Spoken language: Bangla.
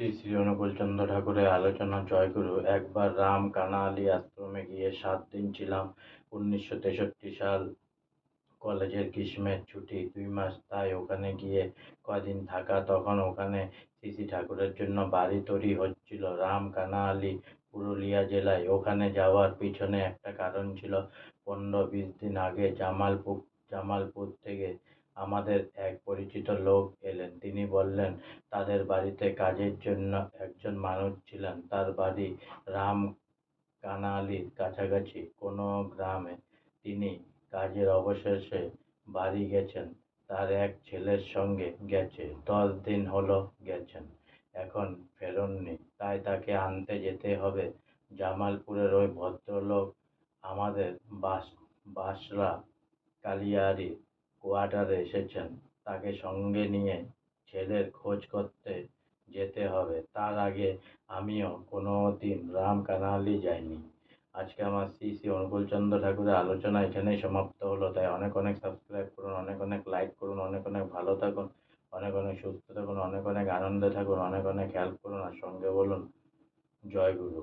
শ্রী শ্রী অনুকূলচন্দ্র ঠাকুরের আলোচনা জয়গুরু। একবার রাম কানাআলি আশ্রমে গিয়ে 7 দিন ছিলাম। 1963 সাল। কলেজের গ্রীষ্মের ছুটি 2 মাস, তাই ওখানে গিয়ে কদিন থাকা। তখন ওখানে শ্রী শ্রী ঠাকুরের জন্য বাড়ি তৈরি হচ্ছিল রাম কানাআলি, পুরুলিয়া জেলায়। ওখানে যাওয়ার পিছনে একটা কারণ ছিল। 15-20 দিন আগে জামালপুর থেকে আমাদের এক পরিচিত লোক এলেন। তিনি বললেন তাদের বাড়িতে কাজের জন্য একজন মানুষ ছিলেন। তার বাড়ি রাম কানাআলির কাছাকাছি কোনো গ্রামে। তিনি কাজের অবশেষে বাড়ি গেছেন। তার এক ছেলের সঙ্গে গেছে। 10 দিন হলো গেছেন, এখন ফেরেননি। তাই তাকে আনতে যেতে হবে। জামালপুরের ওই ভদ্রলোক আমাদের বাসরা কালিয়ারি কোয়ার্টারে এসেছেন। তাকে সঙ্গে নিয়ে ছেলের খোঁজ করতে যেতে হবে। তার আগে আমিও কোনো দিন রাম কানাআলি যাইনি। আজকে আমার শ্রী শ্রী অনুকূলচন্দ্র ঠাকুরের আলোচনা এখানেই সমাপ্ত হলো। তাই অনেক অনেক সাবস্ক্রাইব করুন, অনেক অনেক লাইক করুন, অনেক অনেক ভালো থাকুন, অনেক অনেক সুস্থ থাকুন, অনেক অনেক আনন্দে থাকুন, অনেক অনেক হেল্প করুন, আর সঙ্গে বলুন জয় গুরু।